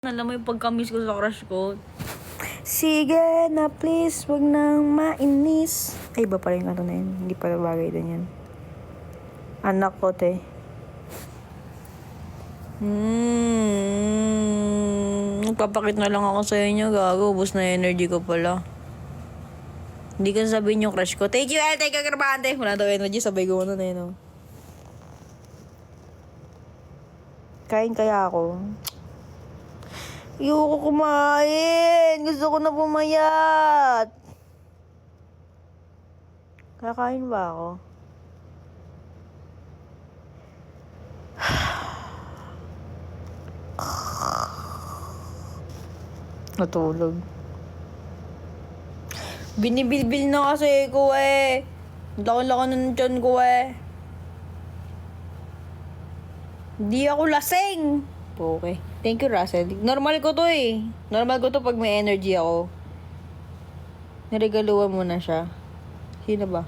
Alam mo yung pagka-miss ko sa crush ko. Sige na please, wag nang mainis. Ay, iba pa rin ano na yun. Hindi pala bagay din yan. Anak ko, te. Nagpapakit na lang ako sa inyo, gago. Ubus na energy ko pala. Hindi ka sabihin yung crush ko. Thank you, El. Thank you, Grabante. Wala daw energy. Sabay ko na yun. Kain kaya ako? Ayoko kumain. Gusto ko na pumayat. Kakain ba ako? Natulog. Binibilbil na kasi ko eh. Laki-laki na ng tiyan ko eh. Hindi ako lasing. Okay. Thank you, Russell. Normal ko to eh. Normal ko to pag may energy ako. Niregaluhan mo na siya. Sino ba?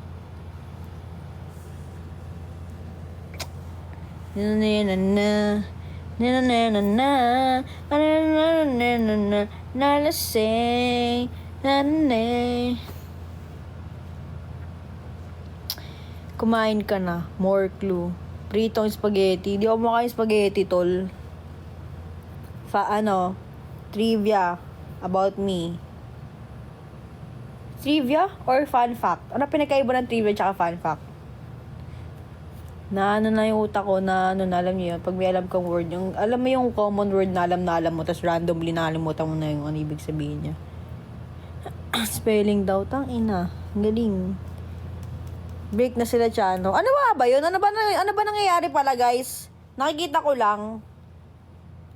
Nalasing. Kumain ka na. More clue. Pritong spaghetti. Di ako makain spaghetti, tol. Trivia about me. Trivia or fun fact? Ano pinakaiba ng trivia tsaka fun fact? Na yung utak ko na alam niyo yun. Pag may alam kang word, alam mo yung common word na alam mo, tapos randomly nakalimutan mo na yung ano ibig sabihin niya. Spelling daw, tang ina. Galing. Break na sila, Chano. Ano ba yun? Ano ba nangyayari pala, guys? Nakikita ko lang.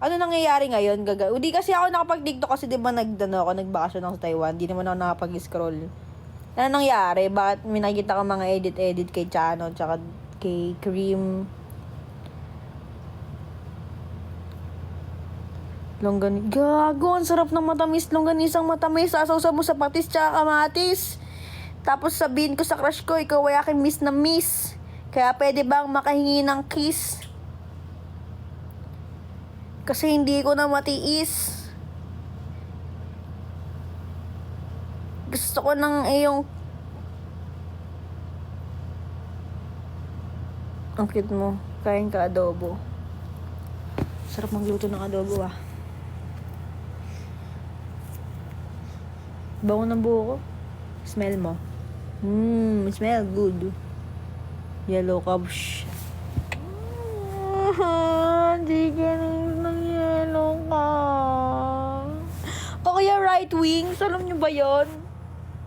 Ano nangyayari ngayon? Hindi kasi ako nakapag-TikTok kasi di ba nagbakasyon ako sa Taiwan. Di naman ako nakapag-scroll. Ano nangyari? Bakit may nakikita ko mga edit kay Chano tsaka kay Cream? Longganisa. Gago, ang sarap ng matamis. Longganisang matamis. Sasaw mo sa patis tsaka kamatis. Tapos sabihin ko sa crush ko, ikaw ay aking miss na miss. Kaya pwede bang makahingi ng kiss? Kasi hindi ko na matiis. Gusto ko ng iyong... Ang cute mo. Kain ka adobo. Sarap magluto ng adobo ah. Bango ng buho ko. Smell mo. Smell good. Yellow cabbage. Di ganun ng yellow ka. O kaya right wings. Alam nyo ba yun?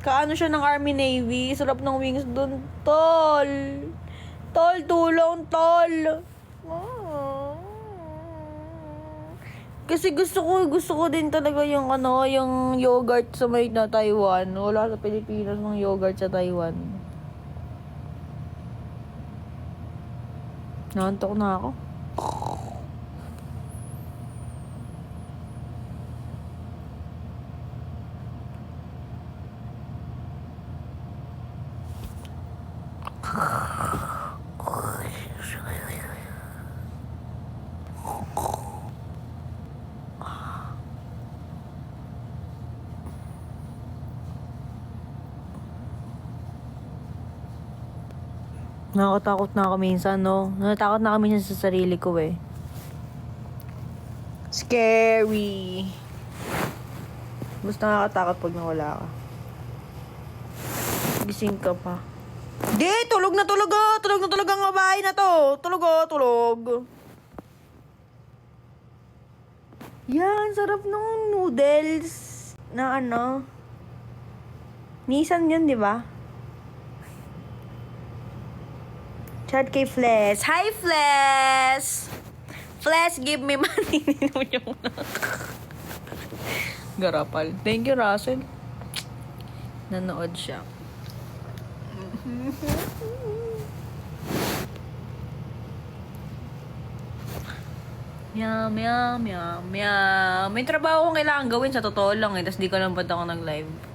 Kaano siya ng Army Navy. Sarap ng wings dun. Tol. Tol, tulong, tol. Kasi gusto ko din talaga yung yung yogurt sa may na Taiwan. Wala sa Pilipinas ng yogurt sa Taiwan. Naantok na ako. Nakakatakot na ako minsan, no? Natatakot na ako minsan sa sarili ko, eh. Scary. Basta nakakatakot pag nawala ka. Gising ka pa. Di! Tulog na tulog, oh! Tulog na tulog ang babae na to! Tulog, oh! Tulog! Yan! Sarap ng noodles na Nissan yun, di ba? Chat kay Fles. Hi, Fles! Fles, give me money. Garapal. Thank you, Russell. Nanood siya. Meow, meow, meow, meow. May trabaho akong kailangan gawin sa totoo lang eh. Tapos di ko lang ba't ako nag-live.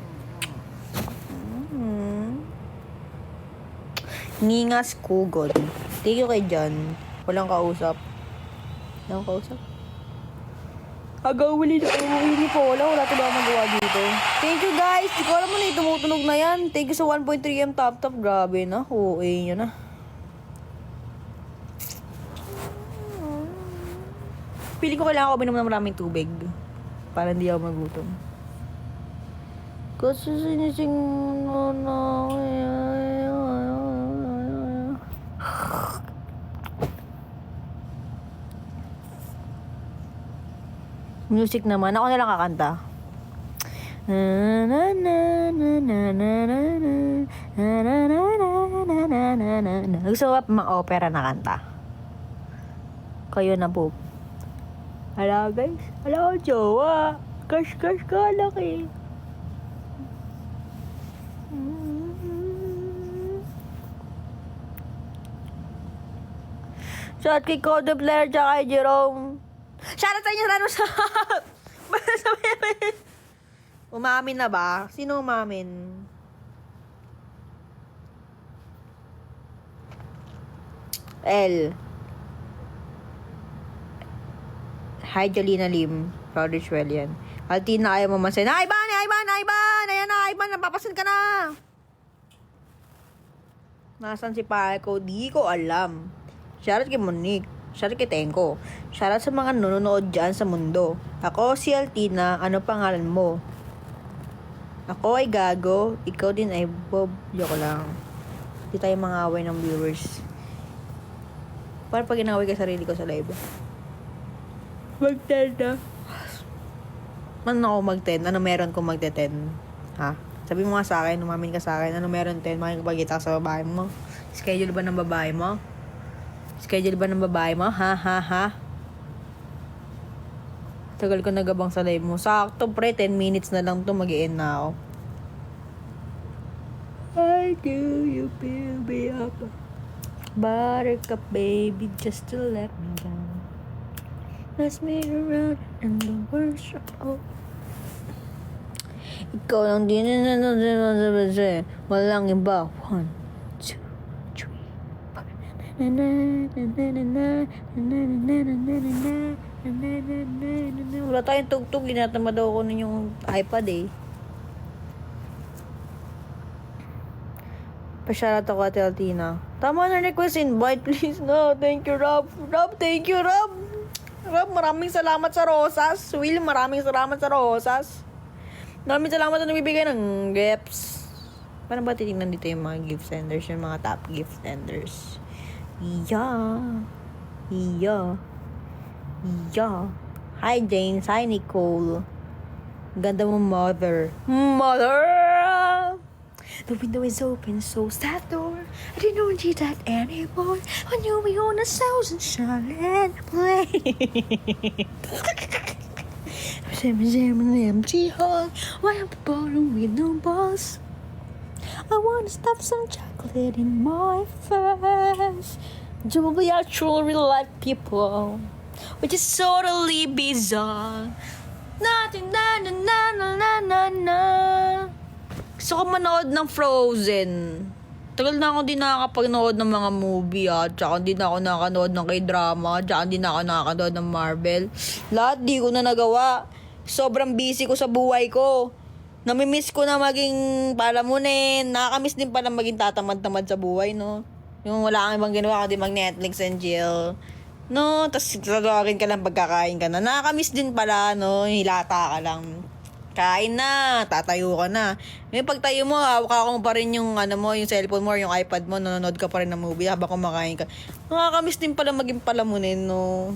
Ningas Kugod. Thank you kay John. Walang kausap. Agawili na umuwi ni Paula. Wala ito ba magawa dito? Thank you guys. Di ko alam mo na tumutunog na yan. Thank you sa 1.3M top. Grabe na. OA nyo na. Pili ko kailangan ko binom ng maraming tubig. Para hindi ako magutom. Kasi sinising mo na. Music naman. Ako na lang kakanta. Gusto ko mga opera na kanta. Kayo na po. Hala guys. Hala ko jowa. Kash ka laki. Shout kay Code Blair tsaka kay Jerome. Shoutout sa inyo, Rano Shop! Umamin na ba? Sino umamin? L. Hi, Jolina Lim. Proud Ritual yan. Altina, ayaw mo masin. Ivan! Ayan na, Ivan! Napapasin ka na! Nasaan si Paco? Di ko alam. Shoutout kay Monique. Shoutout kay Tenko. Shoutout sa mga nanonood dyan sa mundo. Ako si Altina. Ano pangalan mo? Ako ay Gago. Ikaw din ay Bob. Joke lang. Hindi tayo mga away ng viewers. Para pag inaway ka sarili ko sa live. Mag-10 na. Man ako mag-10? Ano meron kung mag-10? Ha? Sabi mo nga sa akin, umamin ka sa akin. Ano meron 10? Makikipagkita ka sa babae mo? Schedule ba ng babae mo? Schedule ba ng babae mo? Ha? Tagal ko nagabang sa live mo. Sakto pre, 10 minutes na lang to, mag-i-end na ako. Why do you build me up? Buttercup baby, just to let me down. Let's meet around in the workshop. Oh. Ikaw lang din na walang iba. 1, 2, 3, 4. Wala tayong tugtog. Ginatamad ako nun yung iPad eh. Pa-shoutout ako at Altina. Tama na request invite please. No, thank you Rob. Thank you Rob. Rob, maraming salamat sa rosas. Will, maraming salamat sa rosas. Maraming salamat na nagbibigay ng gifts. Paano ba titignan dito yung mga gift senders? Yung mga top gift senders. Yeah. Hi, James. Hi, Nicole. Ganda mo, mother. The window is open, so's that door. I didn't need that anymore. I knew we own ourselves and silent play. I'm in the empty hall. Why am I bottom with no boss? I wanna stuff some chocolate in my face. Probably actual real life people, which is totally bizarre. Nothing na. Gusto ko manood ng Frozen. Tagal na ako din nakakapanood ng mga movie tsaka hindi na ako nakakanood ng K-drama, tsaka hindi na ako nakakanood ng Marvel. Lahat di ko na nagawa. Sobrang busy ko sa buhay ko. Namimiss ko na maging palamunin. Nakakamiss din pala maging tatamad-tamad sa buhay, no? Yung wala kang ibang ginawa kundi mag-Netflix and chill. No? Tapos tatawagin ka lang pagkakain ka na. Nakakamiss din pala, no? Hilata ka lang. Kain na, tatayo ka na. Ngayon pagtayo mo, hawak mo pa rin yung yung cellphone mo or yung iPad mo, nanonood ka pa rin ng movie habang kumakain ka. Nakakamiss din pala maging palamunin, no?